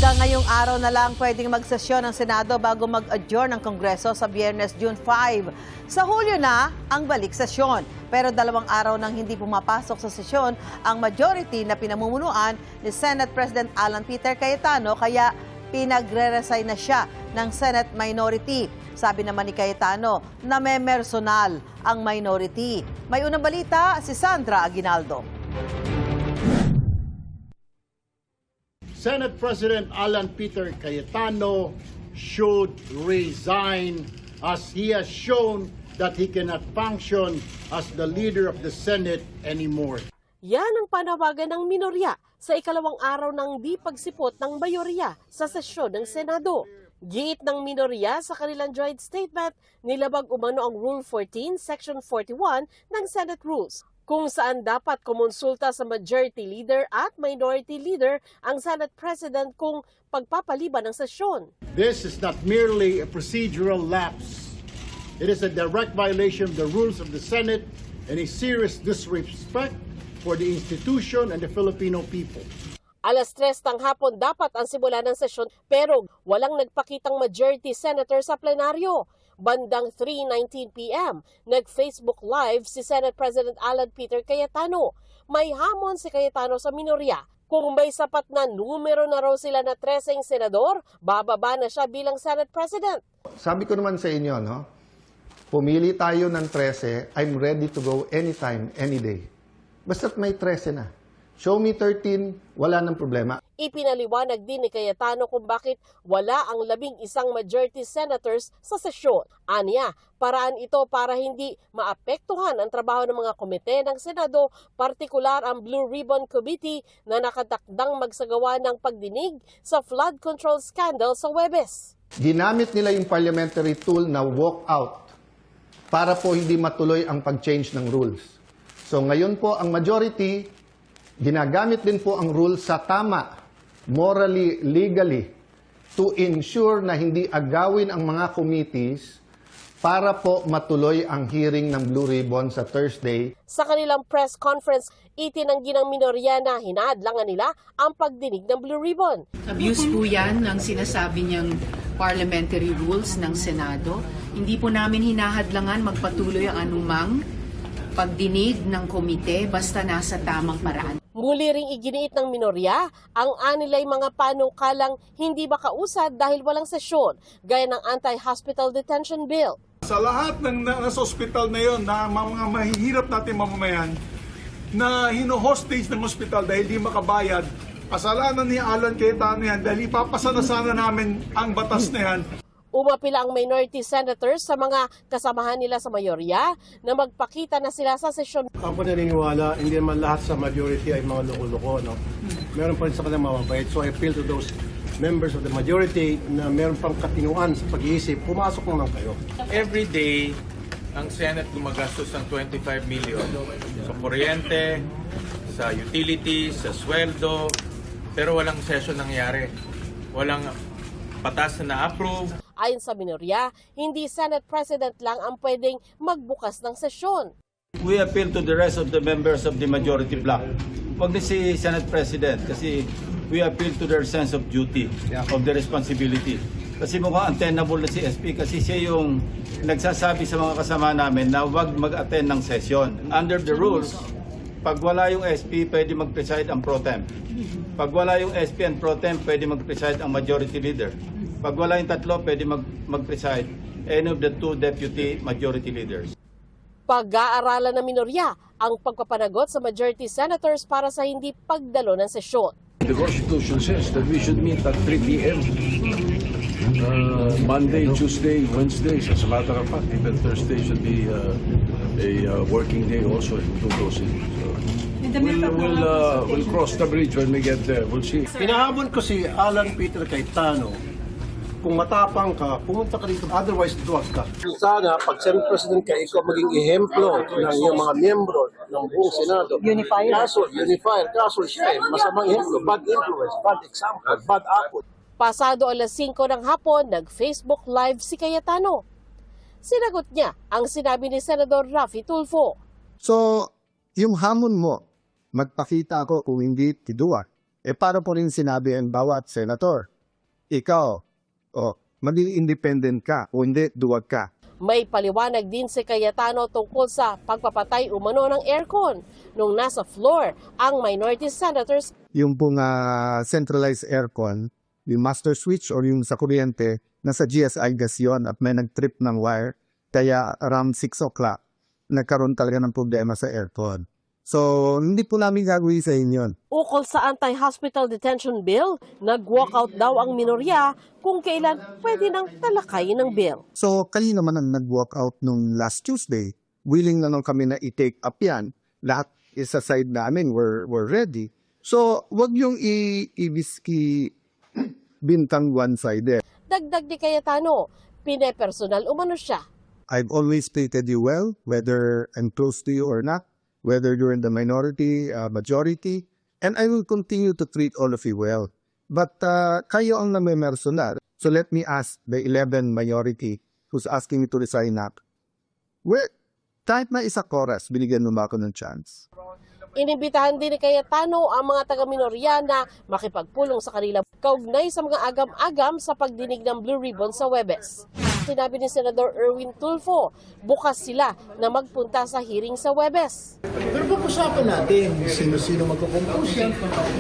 Hanggang ngayong araw na lang pwedeng magsesyon ng Senado bago mag-adjourn ng Kongreso sa Biyernes, June 5. Sa Hulyo na ang balik sesyon. Pero 2 araw nang hindi pumapasok sa sesyon ang majority na pinamumunuan ni Senate President Alan Peter Cayetano, kaya pinagre-resign na siya ng Senate minority. Sabi naman ni Cayetano na may personal ang minority. May unang balita si Sandra Aguinaldo. Senate President Alan Peter Cayetano should resign as he has shown that he cannot function as the leader of the Senate anymore. Yan ang panawagan ng minorya sa ikalawang araw ng di pagsipot ng mayorya sa sesyon ng Senado. Giit ng minorya sa kanilang joint statement, nilabag umano ang Rule 14, Section 41 ng Senate Rules, kung saan dapat kumonsulta sa majority leader at minority leader ang Senate President kung pagpapaliban ng sesyon. This is not merely a procedural lapse. It is a direct violation of the rules of the Senate and a serious disrespect for the institution and the Filipino people. Alas 3 ng hapon dapat ang simula ng sesyon pero walang nagpakitang majority senator sa plenaryo. Bandang 3:19 p.m., nag-Facebook Live si Senate President Alan Peter Cayetano. May hamon si Cayetano sa minorya. Kung may sapat na numero na raw sila na 13 senador, bababa na siya bilang Senate President. Sabi ko naman sa inyo, no? Pumili tayo ng 13, I'm ready to go anytime, any day. Basta't may 13 na. Show me 13, wala nang problema. Ipinaliwanag din ni Cayetano kung bakit wala ang 11 majority senators sa sesyon. Aniya, paraan ito para hindi maapektuhan ang trabaho ng mga komite ng Senado, partikular ang Blue Ribbon Committee na nakatakdang magsagawa ng pagdinig sa flood control scandal sa Huwebes. Ginamit nila yung parliamentary tool na walk out para po hindi matuloy ang pag-change ng rules. So ngayon po ang majority, ginagamit din po ang rules sa tama, morally, legally, to ensure na hindi agawin ang mga committees para po matuloy ang hearing ng Blue Ribbon sa Thursday. Sa kanilang press conference, itinanggi ng minorya na hinaadlangan nila ang pagdinig ng Blue Ribbon. Abuse po yan ng sinasabi niyang parliamentary rules ng Senado. Hindi po namin hinahadlangan magpatuloy ang anumang pagdinig ng komite basta nasa tamang paraan. Muli ring iginiit ng minorya ang anilay mga panukalang hindi makausad dahil walang sesyon, gaya ng anti-hospital detention bill. Sa lahat ng nasa ospital na yon, na mga mahihirap natin mamamayan na hino-hostage ng ospital dahil di makabayad, kasalanan ni Alan Cayetano yan dahil ipapasa na sana namin ang batas na yan. Umapila ang minority senators sa mga kasamahan nila sa mayorya na magpakita na sila sa sesyon. Ako naniniwala, hindi naman lahat sa majority ay mga loko-loko. No? Meron pa rin sa kanila mababait. So I appeal to those members of the majority na meron pang katinuan sa pag-iisip, pumasok naman kayo. Every day, ang Senate gumagastos ng 25 million sa kuryente, sa utilities, sa sweldo, pero walang session nangyari. Walang patas na na-approve. Ayon sa minorya, hindi Senate President lang ang pwedeng magbukas ng sesyon. We appeal to the rest of the members of the majority bloc. Huwag din si Senate President kasi we appeal to their sense of duty, of the responsibility. Kasi mukhang untenable na si SP kasi siya yung nagsasabi sa mga kasama namin na huwag mag-attend ng session. Under the rules, pag wala yung SP, pwede mag-preside ang pro temp. Pag wala yung SP and pro temp, pwede mag-preside ang majority leader. Pag wala yung tatlo, pwede mag-preside any of the two deputy majority leaders. Pag-aaralan ng minorya ang pagpapanagot sa majority senators para sa hindi pagdalo ng sesyon. The Constitution says that we should meet at 3 p.m. Monday, Tuesday, Wednesdays. As a matter of fact, even Thursday should be a working day also to those. We'll cross the bridge when we get there. We'll see. Pinahabol ko si Alan Peter Cayetano, kung matapang ka, pumunta ka dito, otherwise duwag ka. Sana, pag Senate President ka, ikaw maging ehemplo ng iyong mga miyembro ng buong Senado. Unifier. Kaso siya masamang ehemplo, bad influence, bad example, bad apple. Pasado alas 5 ng hapon, nag-Facebook Live si Cayetano. Sinagot niya ang sinabi ni Senador Raffy Tulfo. So, yung hamon mo, magpakita ako kung hindi tiduak. Para po rin sinabi ang bawat senator. ikaw, maging independent ka o hindi, duwag ka. May paliwanag din si Cayetano tungkol sa pagpapatay umano ng aircon nung nasa floor ang minority senators. Yung pong centralized aircon, yung master switch or yung sa kuryente, nasa GSI gas yun at may nag-trip ng wire. Kaya around 6 o'clock, nagkaroon talaga ng problema sa aircon. So, hindi po namin gagawin sa inyo. Ukol sa anti-hospital detention bill, nag-walkout daw ang minorya kung kailan pwede nang talakayin ng bill. So, kanina naman ang nag-walk out nung last Tuesday. Willing na nung kami na i-take up yan. Lahat is sa side namin, we're ready. So, wag yung i-whiskey bintang one-sided. Dagdag ni Cayetano, pinepersonal umano siya. I've always treated you well, whether I'm close to you or not, whether you're in the minority, majority, and I will continue to treat all of you well. But kayo ang namimersonal. So let me ask the 11 majority who's asking me to resign up. Kahit na isa chorus, binigyan mo ako ng chance. Inibitahan din ni Cayetano ang mga taga-minorya na makipagpulong sa kanila kaugnay sa mga agam-agam sa pagdinig ng Blue Ribbon sa Huwebes. Sinabi ni Senador Erwin Tulfo, bukas sila na magpunta sa hearing sa Huwebes. Pero pag-usapan natin sino-sino magkukumpos yan.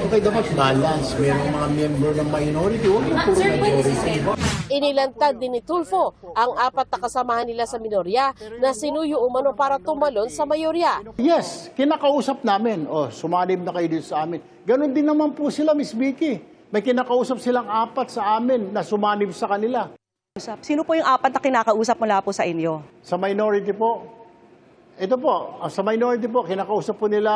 Okay, dapat balance. Merong mga member ng minority, huwag yung puro majority. Inilantad din ni Tulfo ang 4 na kasamahan nila sa minorya na sinuyo umano para tumalon sa mayorya. Yes, kinakausap namin. Sumanib na kayo dito sa amin. Ganon din naman po sila, Miss Vicky. May kinakausap silang 4 sa amin na sumanib sa kanila. Sino po yung 4 na kinakausap mula po sa inyo? Sa minority po, ito po, sa minority po, kinakausap po nila,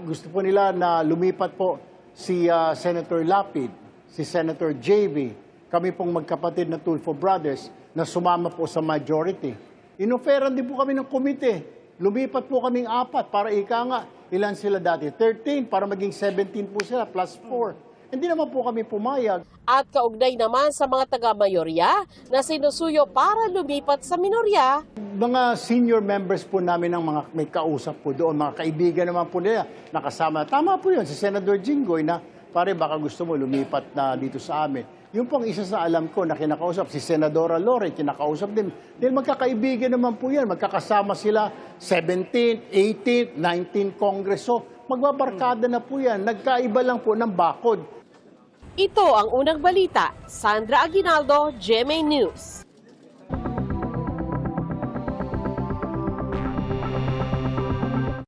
gusto po nila na lumipat po si Senator Lapid, si Senator JB, kami pong magkapatid na Tulfo Brothers na sumama po sa majority. Inoferan din po kami ng komite. Lumipat po kaming 4 para ika nga, ilan sila dati? 13 para maging 17 po sila plus 4. Hindi naman po kami pumayag. At kaugnay naman sa mga taga-mayorya na sinusuyo para lumipat sa minorya. Mga senior members po namin ng mga may kausap po doon, mga kaibigan naman po nila, nakasama. Tama po yun, si Senator Jinggoy na, pare baka gusto mo lumipat na dito sa amin. Yung pong isa sa alam ko na kinakausap, si Senadora Lore, kinakausap din. Dahil magkakaibigan naman po yan, magkakasama sila 17th, 18th, 19th Congress. So, magbabarkada na po yan. Nagkaiba lang po ng bakod. Ito ang unang balita. Sandra Aguinaldo, GMA News.